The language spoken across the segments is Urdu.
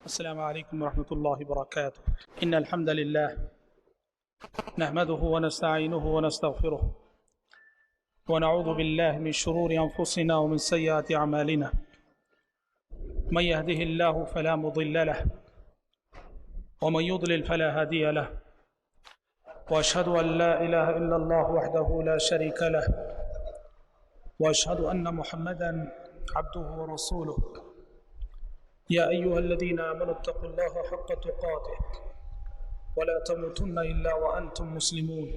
السلام عليكم ورحمة الله وبركاته. إن الحمد لله نحمده ونستعينه ونستغفره ونعوذ بالله من شرور أنفسنا ومن سيئات أعمالنا. من يهده الله فلا مضل له ومن يضلل فلا هادي له، وأشهد أن لا إله إلا الله وحده لا شريك له، وأشهد أن محمدا عبده ورسوله. يا أيها الذين آمنوا اتقوا الله حق تقاته ولا تموتن إلا وأنتم مسلمون.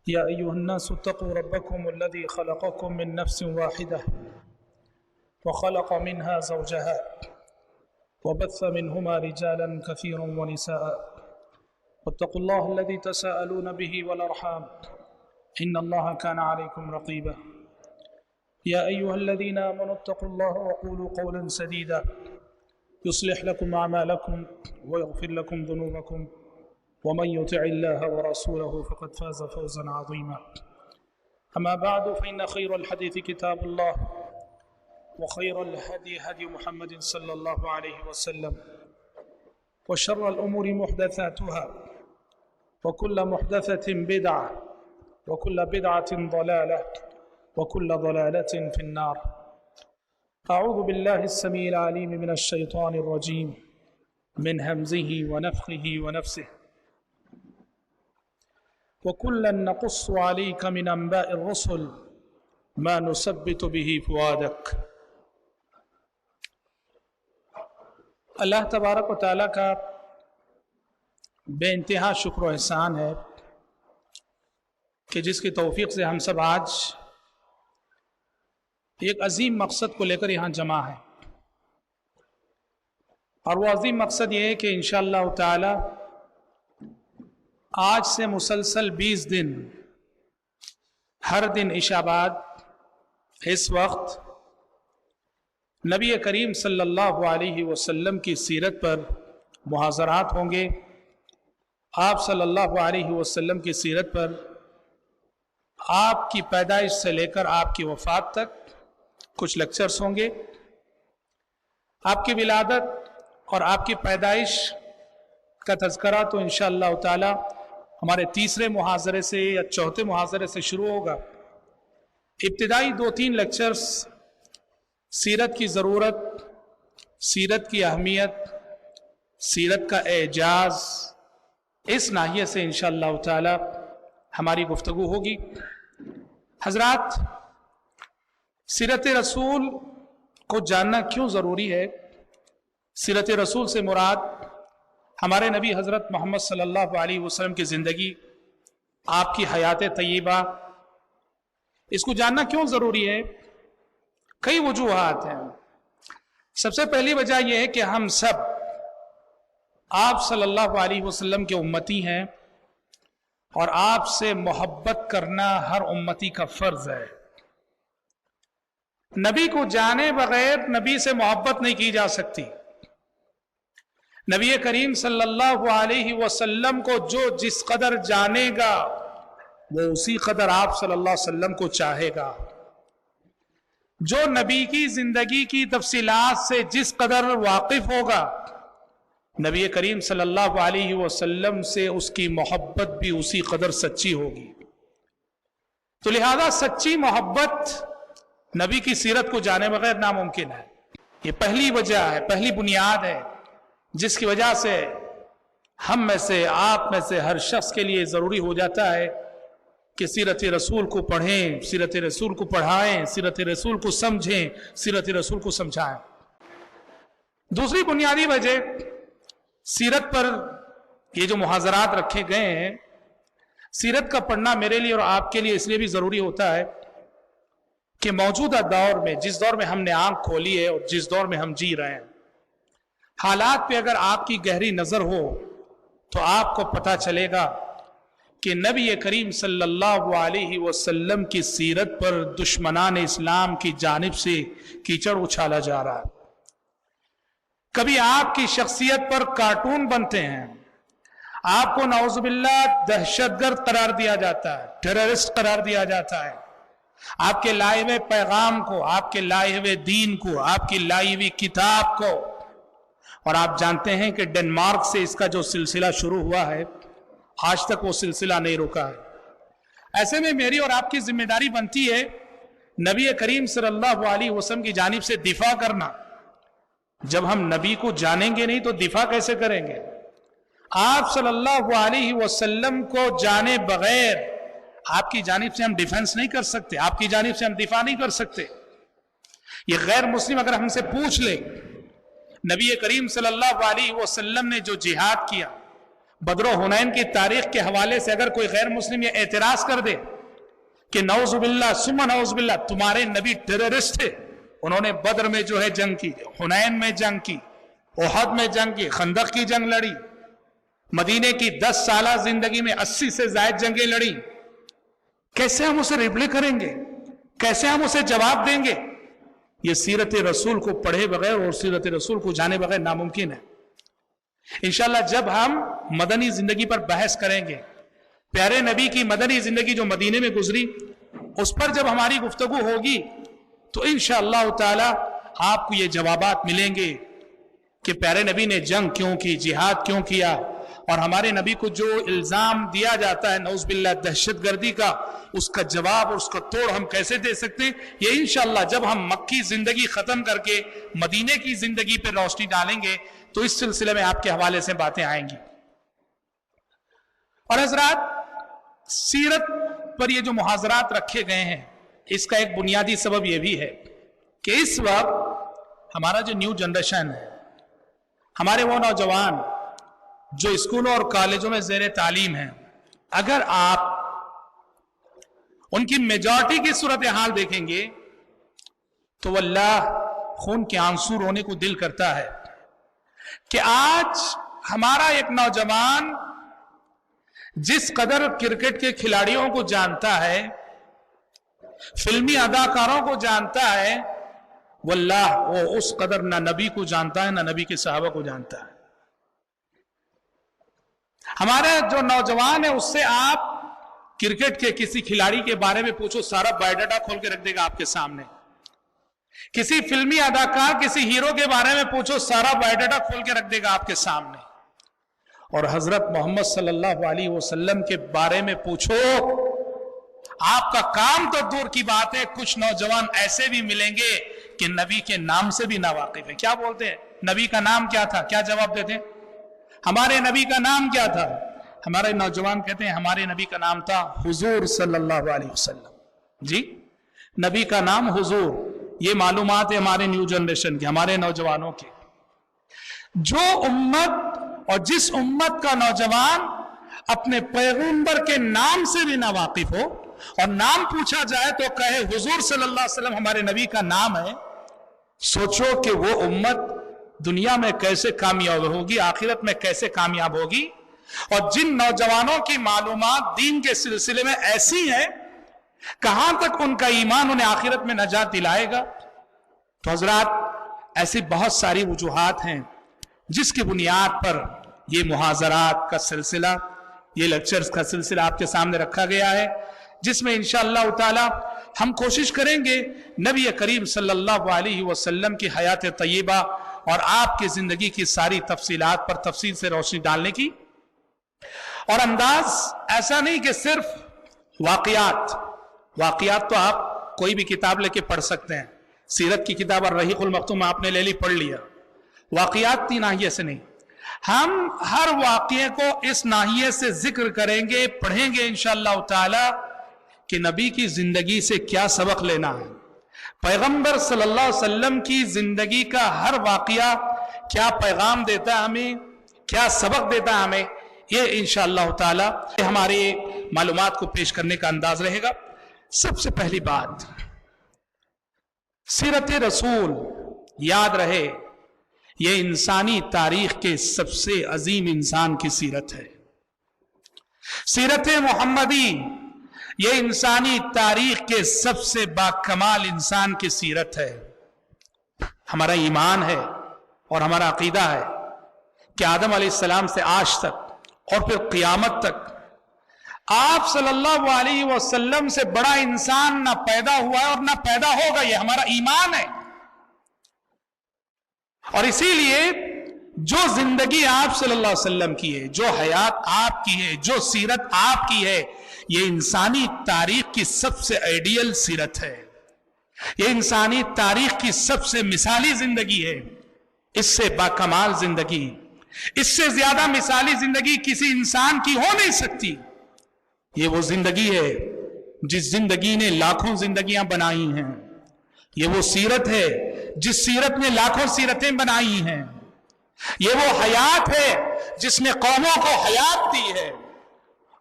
يا أيها الناس اتقوا ربكم الذي خلقكم من نفس واحدة وخلق منها زوجها وبث منهما رجالا كثيرا ونساء، واتقوا الله الذي تساءلون به والأرحام إن الله كان عليكم رقيبا. يا أيها الذين آمنوا اتقوا الله وقولوا قولا سديدا يصلح لكم أعمالكم ويغفر لكم ذنوبكم، ومن يطع الله ورسوله فقد فاز فوزا عظيما. أما بعد، فإن خير الحديث كتاب الله، وخير الهدي هدي محمد صلى الله عليه وسلم، وشر الأمور محدثاتها، وكل محدثة بدعة، وكل بدعة ضلالة، وكل ضلالة في النار. أعوذ بالله السميع العليم من الشيطان الرجيم من همزه ونفخه ونفسه. وكلا نقص عليك من أنباء الرسل ما نثبت به فؤادك. اللہ تبارک و تعالیٰ کا بے انتہا شکر و احسان ہے کہ جس کی توفیق سے ہم سب آج ایک عظیم مقصد کو لے کر یہاں جمع ہے، اور وہ عظیم مقصد یہ ہے کہ انشاءاللہ تعالی آج سے مسلسل 20 دن ہر دن عشاء بعد اس وقت نبی کریم صلی اللہ علیہ وسلم کی سیرت پر محاضرات ہوں گے. آپ صلی اللہ علیہ وسلم کی سیرت پر آپ کی پیدائش سے لے کر آپ کی وفات تک کچھ لیکچرز ہوں گے. آپ کی ولادت اور آپ کی پیدائش کا تذکرہ تو انشاءاللہ تعالی ہمارے تیسرے محاضرے سے یا چوتھے محاضرے سے شروع ہوگا. ابتدائی 2-3 لیکچرز سیرت کی ضرورت، سیرت کی اہمیت، سیرت کا اعجاز، اس ناحیے سے انشاءاللہ تعالی ہماری گفتگو ہوگی. حضرات، سیرت رسول کو جاننا کیوں ضروری ہے؟ سیرت رسول سے مراد ہمارے نبی حضرت محمد صلی اللہ علیہ وسلم کی زندگی، آپ کی حیات طیبہ. اس کو جاننا کیوں ضروری ہے؟ کئی وجوہات ہیں. سب سے پہلی وجہ یہ ہے کہ ہم سب آپ صلی اللہ علیہ وسلم کے امتی ہیں، اور آپ سے محبت کرنا ہر امتی کا فرض ہے. نبی کو جانے بغیر نبی سے محبت نہیں کی جا سکتی. نبی کریم صلی اللہ علیہ وسلم کو جو جس قدر جانے گا وہ اسی قدر آپ صلی اللہ علیہ وسلم کو چاہے گا. جو نبی کی زندگی کی تفصیلات سے جس قدر واقف ہوگا، نبی کریم صلی اللہ علیہ وسلم سے اس کی محبت بھی اسی قدر سچی ہوگی. تو لہذا سچی محبت نبی کی سیرت کو جانے بغیر ناممکن ہے. یہ پہلی وجہ ہے، پہلی بنیاد ہے جس کی وجہ سے ہم میں سے، آپ میں سے ہر شخص کے لیے ضروری ہو جاتا ہے کہ سیرت رسول کو پڑھیں، سیرت رسول کو پڑھائیں، سیرت رسول کو سمجھیں، سیرت رسول کو سمجھائیں. دوسری بنیادی وجہ سیرت پر یہ جو محاضرات رکھے گئے ہیں، سیرت کا پڑھنا میرے لیے اور آپ کے لیے اس لیے بھی ضروری ہوتا ہے کہ موجودہ دور میں، جس دور میں ہم نے آنکھ کھولی ہے اور جس دور میں ہم جی رہے ہیں، حالات پہ اگر آپ کی گہری نظر ہو تو آپ کو پتہ چلے گا کہ نبی کریم صلی اللہ علیہ وسلم کی سیرت پر دشمنان اسلام کی جانب سے کیچڑ اچھالا جا رہا ہے. کبھی آپ کی شخصیت پر کارٹون بنتے ہیں، آپ کو نعوذ باللہ دہشت گرد قرار دیا جاتا ہے، ٹیررسٹ قرار دیا جاتا ہے. آپ کے لائے ہوئے پیغام کو، آپ کے لائے ہوئے دین کو، آپ کی لائی ہوئی کتاب کو اور آپ جانتے ہیں کہ ڈنمارک سے اس کا جو سلسلہ شروع ہوا ہے آج تک وہ سلسلہ نہیں رکا ہے۔ ایسے میں میری اور آپ کی ذمہ داری بنتی ہے نبی کریم صلی اللہ علیہ وسلم کی جانب سے دفاع کرنا۔ جب ہم نبی کو جانیں گے نہیں تو دفاع کیسے کریں گے؟ آپ صلی اللہ علیہ وسلم کو جانے بغیر آپ کی جانب سے ہم ڈیفنس نہیں کر سکتے، آپ کی جانب سے ہم دفاع نہیں کر سکتے۔ یہ غیر مسلم اگر ہم سے پوچھ لے نبی کریم صلی اللہ علیہ وسلم نے جو جہاد کیا، بدر و حنین کی تاریخ کے حوالے سے اگر کوئی غیر مسلم یہ اعتراض کر دے کہ نعوذ باللہ ثم نعوذ باللہ تمہارے نبی ٹیررسٹ تھے، انہوں نے بدر میں جو ہے جنگ کی، حنین میں جنگ کی، احد میں جنگ کی، خندق کی جنگ لڑی، مدینے کی 10 سالہ زندگی میں 80 سے زائد جنگیں لڑی، کیسے ہم اسے ریپلے کریں گے؟ کیسے ہم اسے جواب دیں گے؟ یہ سیرت رسول کو پڑھے بغیر اور سیرت رسول کو جانے بغیر ناممکن ہے۔ انشاءاللہ جب ہم مدنی زندگی پر بحث کریں گے، پیارے نبی کی مدنی زندگی جو مدینے میں گزری اس پر جب ہماری گفتگو ہوگی تو انشاءاللہ تعالی آپ کو یہ جوابات ملیں گے کہ پیارے نبی نے جنگ کیوں کی، جہاد کیوں کیا، اور ہمارے نبی کو جو الزام دیا جاتا ہے نعوذ باللہ دہشت گردی کا، اس کا جواب اور اس کا توڑ ہم کیسے دے سکتے ہیں۔ یہ انشاءاللہ جب ہم مکی زندگی ختم کر کے مدینے کی زندگی پر روشنی ڈالیں گے تو اس سلسلے میں آپ کے حوالے سے باتیں آئیں گی۔ اور حضرات، سیرت پر یہ جو محاضرات رکھے گئے ہیں اس کا ایک بنیادی سبب یہ بھی ہے کہ اس وقت ہمارا جو نیو جنریشن ہے، ہمارے وہ نوجوان جو اسکولوں اور کالجوں میں زیر تعلیم ہیں، اگر آپ ان کی میجورٹی کی صورتحال دیکھیں گے تو واللہ خون کے آنسو رونے کو دل کرتا ہے کہ آج ہمارا ایک نوجوان جس قدر کرکٹ کے کھلاڑیوں کو جانتا ہے، فلمی اداکاروں کو جانتا ہے، واللہ وہ اس قدر نہ نبی کو جانتا ہے نہ نبی کے صحابہ کو جانتا ہے۔ ہمارا جو نوجوان ہے اس سے آپ کرکٹ کے کسی کھلاڑی کے بارے میں پوچھو، سارا بایو ڈاٹا کھول کے رکھ دے گا آپ کے سامنے۔ کسی فلمی اداکار، کسی ہیرو کے بارے میں پوچھو، سارا بایو ڈاٹا کھول کے رکھ دے گا آپ کے سامنے۔ اور حضرت محمد صلی اللہ علیہ وسلم کے بارے میں پوچھو، آپ کا کام تو دور کی بات ہے، کچھ نوجوان ایسے بھی ملیں گے کہ نبی کے نام سے بھی ناواقف ہے۔ کیا بولتے ہیں؟ نبی کا نام کیا تھا؟ کیا جواب دیتے ہیں؟ ہمارے نبی کا نام کیا تھا؟ ہمارے نوجوان کہتے ہیں ہمارے نبی کا نام تھا حضور صلی اللہ علیہ وسلم۔ جی، نبی کا نام حضور، یہ معلومات ہے ہمارے نیو جنریشن کے، ہمارے نوجوانوں کے۔ جو امت اور جس امت کا نوجوان اپنے پیغمبر کے نام سے بھی ناواقف ہو اور نام پوچھا جائے تو کہے حضور صلی اللہ علیہ وسلم ہمارے نبی کا نام ہے، سوچو کہ وہ امت دنیا میں کیسے کامیاب ہوگی، آخرت میں کیسے کامیاب ہوگی۔ اور جن نوجوانوں کی معلومات دین کے سلسلے میں ایسی ہیں، کہاں تک ان کا ایمان انہیں آخرت میں نجات دلائے گا؟ تو حضرات، ایسی بہت ساری وجوہات ہیں جس کی بنیاد پر یہ محاضرات کا سلسلہ، یہ لیکچرز کا سلسلہ آپ کے سامنے رکھا گیا ہے، جس میں انشاءاللہ تعالی ہم کوشش کریں گے نبی کریم صلی اللہ علیہ وسلم کی حیات طیبہ اور آپ کی زندگی کی ساری تفصیلات پر تفصیل سے روشنی ڈالنے کی۔ اور انداز ایسا نہیں کہ صرف واقعات تو آپ کوئی بھی کتاب لے کے پڑھ سکتے ہیں، سیرت کی کتاب الرحیق المختوم آپ نے لے لی، پڑھ لیا، واقعات تین ناحیے سے نہیں، ہم ہر واقعے کو اس ناحیے سے ذکر کریں گے، پڑھیں گے انشاءاللہ تعالی کہ نبی کی زندگی سے کیا سبق لینا ہے، پیغمبر صلی اللہ علیہ وسلم کی زندگی کا ہر واقعہ کیا پیغام دیتا ہے ہمیں، کیا سبق دیتا ہے ہمیں، یہ انشاءاللہ تعالی ہماری معلومات کو پیش کرنے کا انداز رہے گا۔ سب سے پہلی بات، سیرت رسول یاد رہے یہ انسانی تاریخ کے سب سے عظیم انسان کی سیرت ہے۔ سیرت محمدی یہ انسانی تاریخ کے سب سے باکمال انسان کی سیرت ہے۔ ہمارا ایمان ہے اور ہمارا عقیدہ ہے کہ آدم علیہ السلام سے آج تک اور پھر قیامت تک آپ صلی اللہ علیہ وسلم سے بڑا انسان نہ پیدا ہوا ہے اور نہ پیدا ہوگا، یہ ہمارا ایمان ہے۔ اور اسی لیے جو زندگی آپ صلی اللہ علیہ وسلم کی ہے، جو حیات آپ کی ہے، جو سیرت آپ کی ہے، یہ انسانی تاریخ کی سب سے آئیڈیل سیرت ہے، یہ انسانی تاریخ کی سب سے مثالی زندگی ہے۔ اس سے باکمال زندگی، اس سے زیادہ مثالی زندگی کسی انسان کی ہو نہیں سکتی۔ یہ وہ زندگی ہے جس زندگی نے لاکھوں زندگیاں بنائی ہیں، یہ وہ سیرت ہے جس سیرت نے لاکھوں سیرتیں بنائی ہیں، یہ وہ حیات ہے جس نے قوموں کو حیات دی ہے،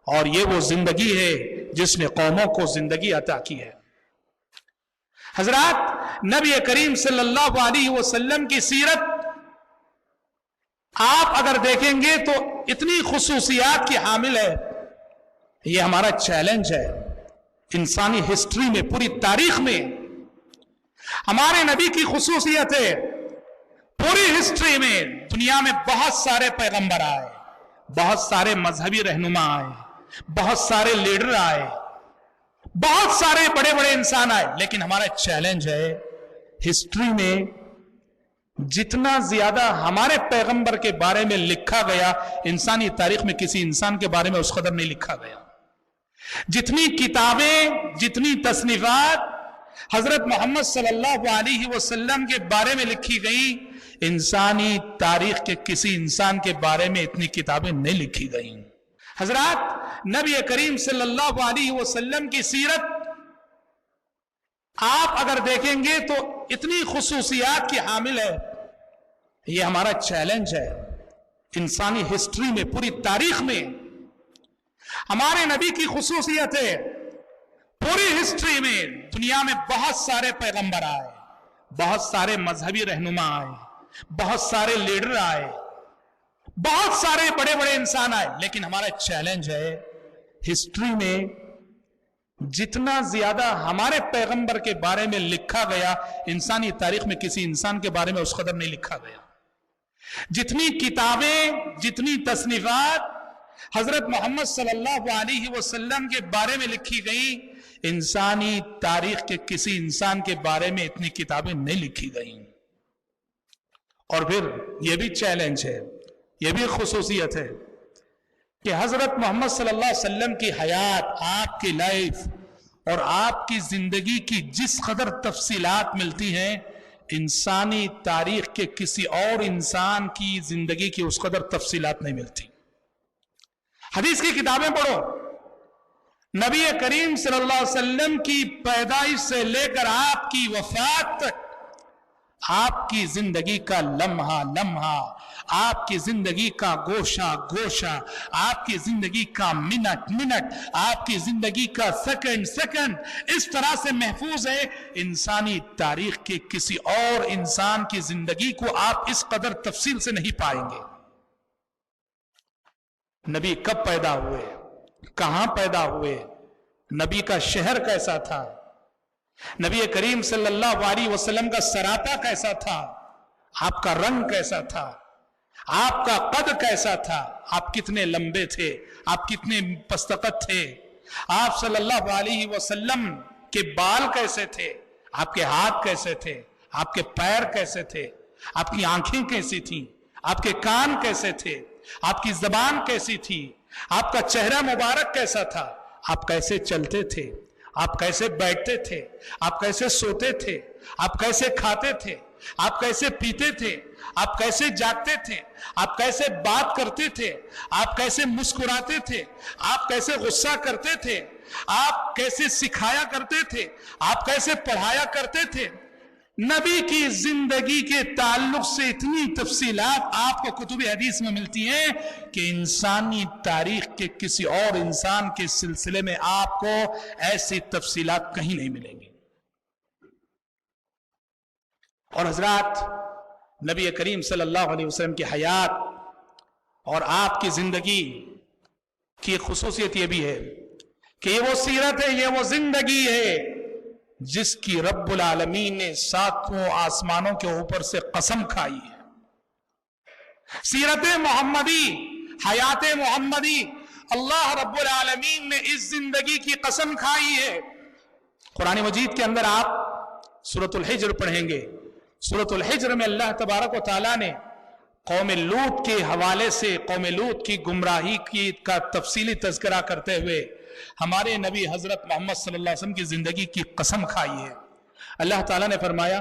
اور یہ وہ زندگی ہے جس نے قوموں کو زندگی عطا کی ہے۔ حضرات، نبی کریم صلی اللہ علیہ وسلم کی سیرت آپ اگر دیکھیں گے تو اتنی خصوصیات کی حامل ہے۔ یہ ہمارا چیلنج ہے انسانی ہسٹری میں، پوری تاریخ میں ہمارے نبی کی خصوصیت ہے۔ پوری ہسٹری میں دنیا میں بہت سارے پیغمبر آئے، بہت سارے مذہبی رہنما آئے، بہت سارے لیڈر آئے، بہت سارے بڑے بڑے انسان آئے، لیکن ہمارا چیلنج ہے ہسٹری میں جتنا زیادہ ہمارے پیغمبر کے بارے میں لکھا گیا، انسانی تاریخ میں کسی انسان کے بارے میں اس قدر نہیں لکھا گیا۔ جتنی کتابیں، جتنی تصنیفات حضرت محمد صلی اللہ علیہ وسلم کے بارے میں لکھی گئیں، انسانی تاریخ کے کسی انسان کے بارے میں اتنی کتابیں نہیں لکھی گئیں۔ حضرات، نبی کریم صلی اللہ علیہ وسلم کی سیرت آپ اگر دیکھیں گے تو اتنی خصوصیات کی حامل ہے۔ یہ ہمارا چیلنج ہے انسانی ہسٹری میں، پوری تاریخ میں ہمارے نبی کی خصوصیت ہے۔ پوری ہسٹری میں دنیا میں بہت سارے پیغمبر آئے، بہت سارے مذہبی رہنما آئے، بہت سارے لیڈر آئے، بہت سارے بڑے بڑے انسان آئے، لیکن ہمارا چیلنج ہے ہسٹری میں جتنا زیادہ ہمارے پیغمبر کے بارے میں لکھا گیا، انسانی تاریخ میں کسی انسان کے بارے میں اس قدر نہیں لکھا گیا۔ جتنی کتابیں، جتنی تصنیفات حضرت محمد صلی اللہ علیہ وسلم کے بارے میں لکھی گئیں، انسانی تاریخ کے کسی انسان کے بارے میں اتنی کتابیں نہیں لکھی گئیں۔ اور پھر یہ بھی چیلنج ہے، یہ بھی خصوصیت ہے کہ حضرت محمد صلی اللہ علیہ وسلم کی حیات، آپ کی لائف اور آپ کی زندگی کی جس قدر تفصیلات ملتی ہیں، انسانی تاریخ کے کسی اور انسان کی زندگی کی اس قدر تفصیلات نہیں ملتی۔ حدیث کی کتابیں پڑھو، نبی کریم صلی اللہ علیہ وسلم کی پیدائش سے لے کر آپ کی وفات تک، آپ کی زندگی کا لمحہ لمحہ، آپ کی زندگی کا گوشہ گوشہ، آپ کی زندگی کا منٹ منٹ، آپ کی زندگی کا سیکنڈ سیکنڈ اس طرح سے محفوظ ہے، انسانی تاریخ کے کسی اور انسان کی زندگی کو آپ اس قدر تفصیل سے نہیں پائیں گے۔ نبی کب پیدا ہوئے، کہاں پیدا ہوئے، نبی کا شہر کیسا تھا، نبی کریم صلی اللہ علیہ وسلم کا سراپا کیسا تھا، آپ کا رنگ کیسا تھا، آپ کا قد کیسا تھا، آپ کتنے لمبے تھے، آپ کتنے پستقت تھے، آپ صلی اللہ علیہ وسلم کے بال کیسے تھے، آپ کے ہاتھ کیسے تھے، آپ کے پیر کیسے تھے، آپ کی آنکھیں کیسی تھیں، آپ کے کان کیسے تھے، آپ کی زبان کیسی تھی، آپ کا چہرہ مبارک کیسا تھا، آپ کیسے چلتے تھے، آپ کیسے بیٹھتے تھے، آپ کیسے سوتے تھے، آپ کیسے کھاتے تھے، آپ کیسے پیتے تھے، آپ کیسے جاگتے تھے، آپ کیسے بات کرتے تھے، آپ کیسے مسکراتے تھے، آپ کیسے غصہ کرتے تھے، آپ کیسے سکھایا کرتے تھے، آپ کیسے پڑھایا کرتے تھے۔ نبی کی زندگی کے تعلق سے اتنی تفصیلات آپ کو کتب حدیث میں ملتی ہیں کہ انسانی تاریخ کے کسی اور انسان کے سلسلے میں آپ کو ایسی تفصیلات کہیں نہیں ملیں گی۔ اور حضرات، نبی کریم صلی اللہ علیہ وسلم کی حیات اور آپ کی زندگی کی ایک خصوصیت یہ بھی ہے کہ یہ وہ سیرت ہے، یہ وہ زندگی ہے جس کی رب العالمین نے ساتوں آسمانوں کے اوپر سے قسم کھائی ہے۔ سیرت محمدی، حیات محمدی، اللہ رب العالمین نے اس زندگی کی قسم کھائی ہے۔ قرآن مجید کے اندر آپ سورۃ الحجر پڑھیں گے، سورۃ الحجر میں اللہ تبارک و تعالیٰ نے قوم لوط کے حوالے سے قوم لوط کی گمراہی کی کا تفصیلی تذکرہ کرتے ہوئے ہمارے نبی حضرت محمد صلی اللہ علیہ وسلم کی زندگی کی قسم کھائی ہے. اللہ تعالیٰ نے فرمایا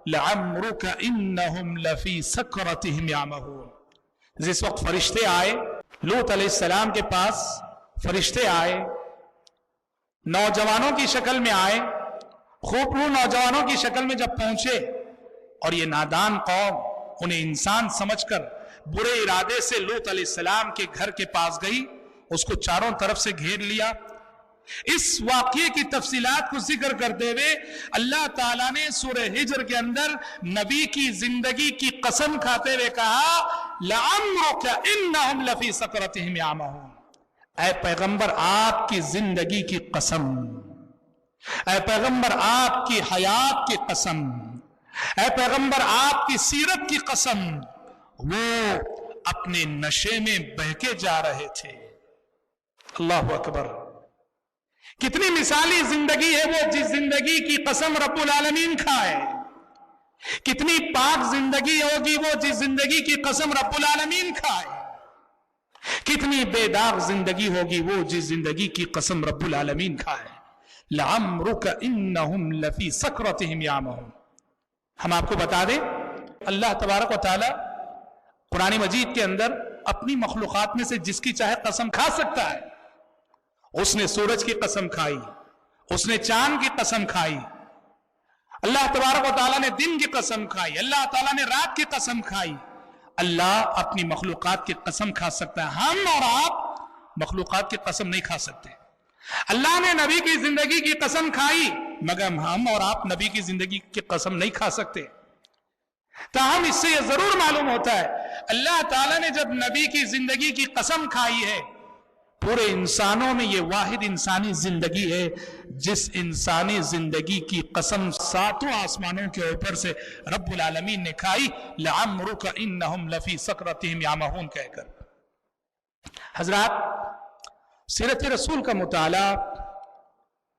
لعمرک انہم لفی سکرتہم یعمہون. جس وقت فرشتے آئے لوط علیہ السلام کے پاس، فرشتے آئے نوجوانوں کی شکل میں آئے، خوبرو نوجوانوں کی شکل میں جب پہنچے اور یہ نادان قوم انہیں انسان سمجھ کر برے ارادے سے لوط علیہ السلام کے گھر کے پاس گئی، اس کو چاروں طرف سے گھیر لیا. اس واقعے کی تفصیلات کو ذکر کرتے ہوئے اللہ تعالیٰ نے سورہ ہجر کے اندر نبی کی زندگی کی قسم کھاتے ہوئے کہا لعمرک انہم لفی سکرتہم یعمہون. اے پیغمبر آپ کی زندگی کی قسم، اے پیغمبر آپ کی حیات کی قسم، اے پیغمبر آپ کی سیرت کی قسم، وہ اپنے نشے میں بہکے جا رہے تھے. اللہ اکبر. کتنی مثالی زندگی ہے وہ جس زندگی کی قسم رب العالمین کھائے. کتنی پاک زندگی ہوگی وہ جس زندگی کی قسم رب العالمین کھائے. کتنی بے داغ زندگی ہوگی وہ جس زندگی کی قسم رب العالمین کھائے. لعمرک انہم لفی سکرتہم یعمہون. ہم آپ کو بتا دیں اللہ تبارک و تعالی قرآن مجید کے اندر اپنی مخلوقات میں سے جس کی چاہے قسم کھا سکتا ہے. اس نے سورج کی قسم کھائی، اس نے چاند کی قسم کھائی، اللہ تبارک و تعالیٰ نے دن کی قسم کھائی، اللہ تعالیٰ نے رات کی قسم کھائی. اللہ اپنی مخلوقات کی قسم کھا سکتا ہے، ہم اور آپ مخلوقات کی قسم نہیں کھا سکتے. اللہ نے نبی کی زندگی کی قسم کھائی مگر ہم اور آپ نبی کی زندگی کی قسم نہیں کھا سکتے. تاہم اس سے یہ ضرور معلوم ہوتا ہے اللہ تعالیٰ نے جب نبی کی زندگی کی قسم کھائی ہے، پورے انسانوں میں یہ واحد انسانی زندگی ہے جس انسانی زندگی کی قسم ساتوں آسمانوں کے اوپر سے رب العالمین نے کھائی لعمرک انہم لفی سکرتہم یعمہون کہہ کر. حضرات، سیرت رسول کا مطالعہ،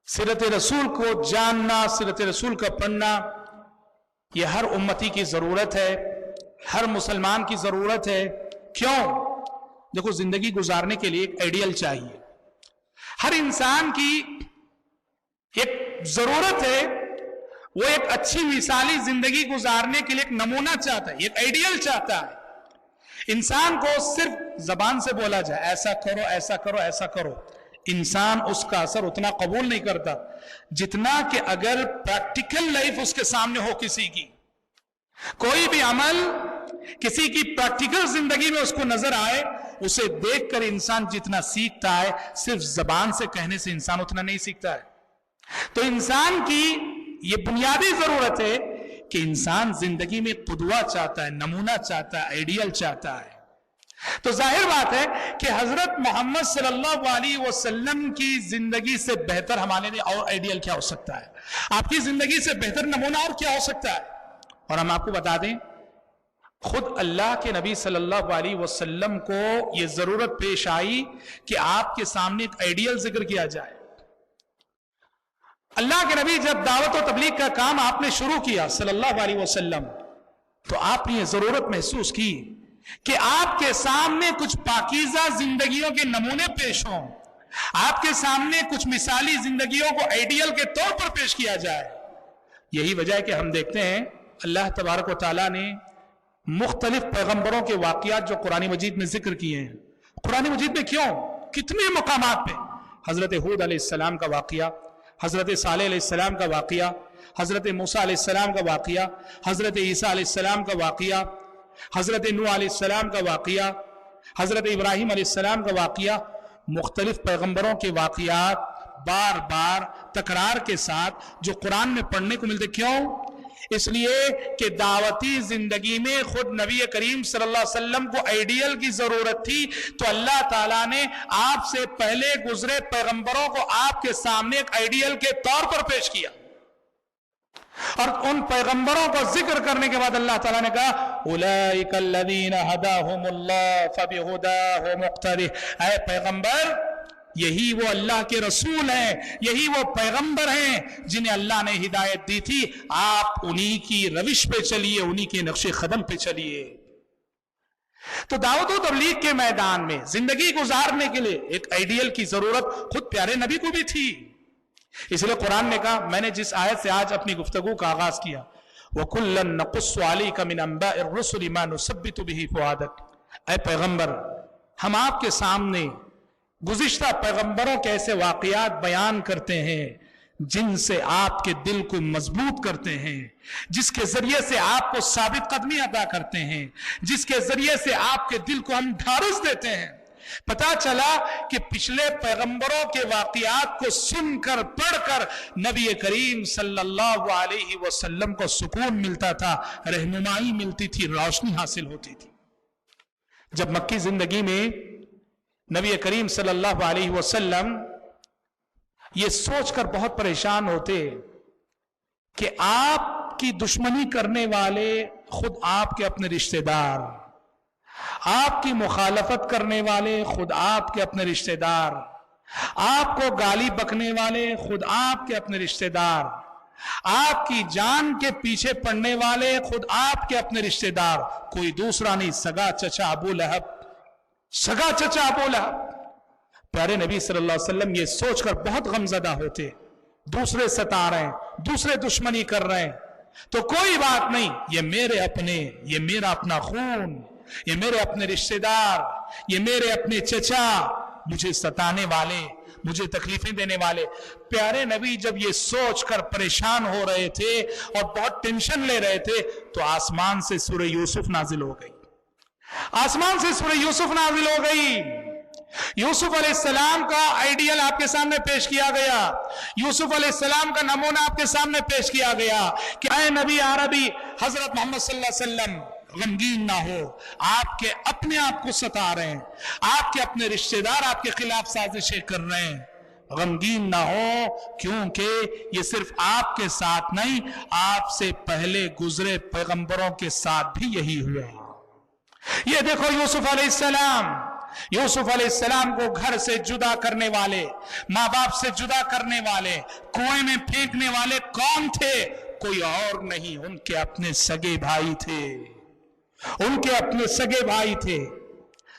سیرت رسول کو جاننا، سیرت رسول کا پڑھنا یہ ہر امتی کی ضرورت ہے، ہر مسلمان کی ضرورت ہے. کیوں؟ دیکھو، زندگی گزارنے کے لیے ایک آئیڈیل چاہیے. ہر انسان کی ایک ضرورت ہے، وہ ایک اچھی مثالی زندگی گزارنے کے لیے ایک نمونہ چاہتا ہے، ایک آئیڈیل چاہتا ہے. انسان کو صرف زبان سے بولا جائے ایسا کرو ایسا کرو ایسا کرو، انسان اس کا اثر اتنا قبول نہیں کرتا جتنا کہ اگر پریکٹیکل لائف اس کے سامنے ہو. کسی کی کوئی بھی عمل کسی کی پریکٹیکل زندگی میں اس کو نظر آئے، اسے دیکھ کر انسان جتنا سیکھتا ہے صرف زبان سے کہنے سے انسان اتنا نہیں سیکھتا ہے. تو انسان کی یہ بنیادی ضرورت ہے کہ انسان زندگی میں قدوہ چاہتا ہے، نمونہ چاہتا ہے، آئیڈیل چاہتا ہے. تو ظاہر بات ہے کہ حضرت محمد صلی اللہ علیہ وسلم کی زندگی سے بہتر ہمارے لیے اور آئیڈیل کیا ہو سکتا ہے؟ آپ کی زندگی سے بہتر نمونہ اور کیا ہو سکتا ہے؟ اور ہم آپ کو بتا دیں، خود اللہ کے نبی صلی اللہ علیہ وسلم کو یہ ضرورت پیش آئی کہ آپ کے سامنے ایک آئیڈیل ذکر کیا جائے. اللہ کے نبی جب دعوت و تبلیغ کا کام آپ نے شروع کیا صلی اللہ علیہ وسلم، تو آپ نے یہ ضرورت محسوس کی کہ آپ کے سامنے کچھ پاکیزہ زندگیوں کے نمونے پیش ہوں، آپ کے سامنے کچھ مثالی زندگیوں کو آئیڈیل کے طور پر پیش کیا جائے. یہی وجہ ہے کہ ہم دیکھتے ہیں اللہ تبارک و تعالیٰ نے مختلف پیغمبروں کے واقعات جو قرآن مجید میں ذکر کیے ہیں. قرآن مجید میں کیوں کتنے مقامات پہ حضرت ہود علیہ السلام کا واقعہ، حضرت صالح علیہ السلام کا واقعہ، حضرت موسیٰ علیہ السلام کا واقعہ، حضرت عیسیٰ علیہ السلام کا واقعہ، حضرت نوح علیہ السلام کا واقعہ، حضرت ابراہیم علیہ السلام کا واقعہ. مختلف پیغمبروں کے واقعات بار بار تکرار کے ساتھ جو قرآن میں پڑھنے کو ملتے. کیوں؟ اس لیے کہ دعوتی زندگی میں خود نبی کریم صلی اللہ علیہ وسلم کو آئیڈیل کی ضرورت تھی، تو اللہ تعالیٰ نے آپ سے پہلے گزرے پیغمبروں کو آپ کے سامنے ایک آئیڈیل کے طور پر پیش کیا. اور ان پیغمبروں کو ذکر کرنے کے بعد اللہ تعالیٰ نے کہا اولئک الذین ھداھم اللہ فبھداہ مقتدہ. اے پیغمبر، یہی وہ اللہ کے رسول ہیں، یہی وہ پیغمبر ہیں جنہیں اللہ نے ہدایت دی تھی. آپ انہی کی روش پہ چلیے، انہی کے نقش قدم پہ چلیے. تو دعوت و تبلیغ کے میدان میں زندگی گزارنے کے لیے ایک آئیڈیل کی ضرورت خود پیارے نبی کو بھی تھی. اس لیے قرآن نے کہا, میں نے جس آیت سے آج اپنی گفتگو کا آغاز کیا, وَكُلًّا نَقُصُّ عَلَيْكَ مِنْ أَنْبَاءِ الرُّسُلِ مَا نُثَبِّتُ بِهِ فُؤَادَكَ. اے پیغمبر, ہم آپ کے سامنے گزشتہ پیغمبروں کے ایسے واقعات بیان کرتے ہیں جن سے آپ کے دل کو مضبوط کرتے ہیں, جس کے ذریعے سے آپ کو ثابت قدمی عطا کرتے ہیں, جس کے ذریعے سے آپ کے دل کو ہم ڈھارس دیتے ہیں. پتا چلا کہ پچھلے پیغمبروں کے واقعات کو سن کر پڑھ کر نبی کریم صلی اللہ علیہ وسلم کو سکون ملتا تھا, رہنمائی ملتی تھی, روشنی حاصل ہوتی تھی. جب مکی زندگی میں نبی کریم صلی اللہ علیہ وسلم یہ سوچ کر بہت پریشان ہوتے کہ آپ کی دشمنی کرنے والے خود آپ کے اپنے رشتہ دار, آپ کی مخالفت کرنے والے خود آپ کے اپنے رشتہ دار, آپ کو گالی بکنے والے خود آپ کے اپنے رشتہ دار, آپ کی جان کے پیچھے پڑنے والے خود آپ کے اپنے رشتہ دار, کوئی دوسرا نہیں, سگا چچا ابو لہب, سگا چچا ابو لہب. پیارے نبی صلی اللہ علیہ وسلم یہ سوچ کر بہت غمزدہ ہوتے, دوسرے ستا رہے ہیں, دوسرے دشمنی کر رہے ہیں, تو کوئی بات نہیں, یہ میرے اپنے, یہ میرا اپنا خون, یہ میرے اپنے رشتہ دار, یہ میرے اپنے چچا, مجھے ستانے والے, مجھے تکلیفیں دینے والے. پیارے نبی جب یہ سوچ کر پریشان ہو رہے تھے اور بہت ٹینشن لے رہے تھے تو آسمان سے سورہ یوسف نازل ہو گئی, آسمان سے سورہ یوسف نازل ہو گئی. یوسف علیہ السلام کا آئیڈیل آپ کے سامنے پیش کیا گیا, یوسف علیہ السلام کا نمونہ آپ کے سامنے پیش کیا گیا کہ اے نبی عربی حضرت محمد صلی اللہ علیہ وسلم, غمگین نہ ہو, آپ کے اپنے آپ کو ستا رہے ہیں, آپ کے اپنے رشتہ دار آپ کے خلاف سازشیں کر رہے ہیں, غمگین نہ ہو, کیونکہ یہ صرف آپ کے ساتھ نہیں, آپ سے پہلے گزرے پیغمبروں کے ساتھ بھی یہی ہوا. یہ دیکھو یوسف علیہ السلام, یوسف علیہ السلام کو گھر سے جدا کرنے والے, ماں باپ سے جدا کرنے والے, کنویں میں پھینکنے والے کون تھے؟ کوئی اور نہیں, ان کے اپنے سگے بھائی تھے, ان کے اپنے سگے بھائی تھے.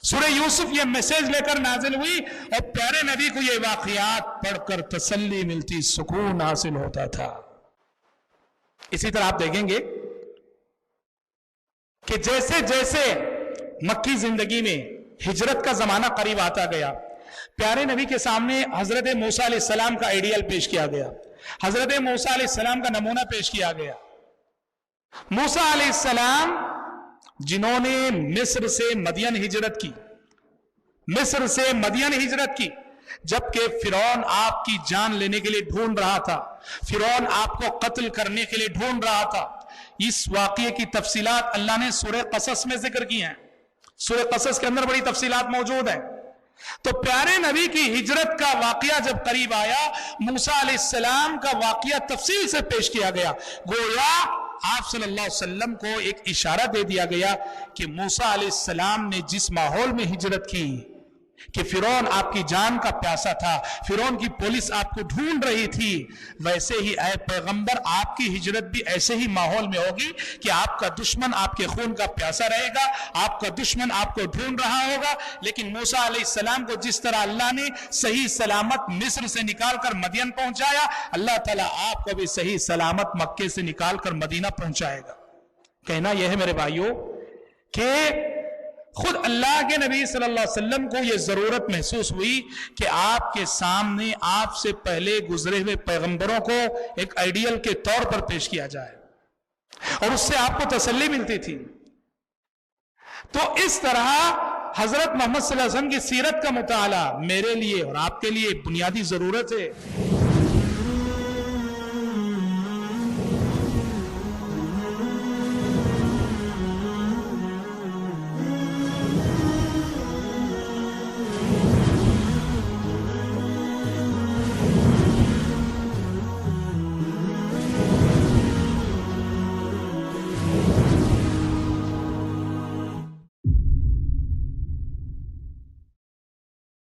سورہ یوسف یہ میسج لے کر نازل ہوئی اور پیارے نبی کو یہ واقعات پڑھ کر تسلی ملتی, سکون حاصل ہوتا تھا. اسی طرح آپ دیکھیں گے کہ جیسے جیسے مکی زندگی میں ہجرت کا زمانہ قریب آتا گیا, پیارے نبی کے سامنے حضرت موسیٰ علیہ السلام کا آئیڈیل پیش کیا گیا, حضرت موسیٰ علیہ السلام کا نمونہ پیش کیا گیا. موسیٰ علیہ السلام جنہوں نے مصر سے مدین ہجرت کی, مصر سے مدین ہجرت کی, جبکہ فرعون آپ کی جان لینے کے لیے ڈھونڈ رہا تھا, فرعون آپ کو قتل کرنے کے لیے ڈھونڈ رہا تھا. اس واقعے کی تفصیلات اللہ نے سورہ قصص میں ذکر کی ہیں, سورہ قصص کے اندر بڑی تفصیلات موجود ہیں. تو پیارے نبی کی ہجرت کا واقعہ جب قریب آیا, موسیٰ علیہ السلام کا واقعہ تفصیل سے پیش کیا گیا. گویا آپ صلی اللہ علیہ وسلم کو ایک اشارہ دے دیا گیا کہ موسیٰ علیہ السلام نے جس ماحول میں ہجرت کی کہ فرعون آپ کی جان کا پیاسا تھا, فرعون کی پولیس آپ کو ڈھونڈ رہی تھی, ویسے ہی اے پیغمبر آپ کی ہجرت بھی ایسے ہی ماحول میں ہوگی کہ آپ کا دشمن آپ کے خون کا پیاسا رہے گا, آپ کا دشمن آپ کو ڈھونڈ رہا ہوگا. لیکن موسیٰ علیہ السلام کو جس طرح اللہ نے صحیح سلامت مصر سے نکال کر مدین پہنچایا, اللہ تعالیٰ آپ کو بھی صحیح سلامت مکے سے نکال کر مدینہ پہنچائے گا. کہنا یہ ہے میرے بھائیوں کہ خود اللہ کے نبی صلی اللہ علیہ وسلم کو یہ ضرورت محسوس ہوئی کہ آپ کے سامنے آپ سے پہلے گزرے ہوئے پیغمبروں کو ایک آئیڈیل کے طور پر پیش کیا جائے, اور اس سے آپ کو تسلی ملتی تھی. تو اس طرح حضرت محمد صلی اللہ علیہ وسلم کی سیرت کا مطالعہ میرے لیے اور آپ کے لیے بنیادی ضرورت ہے.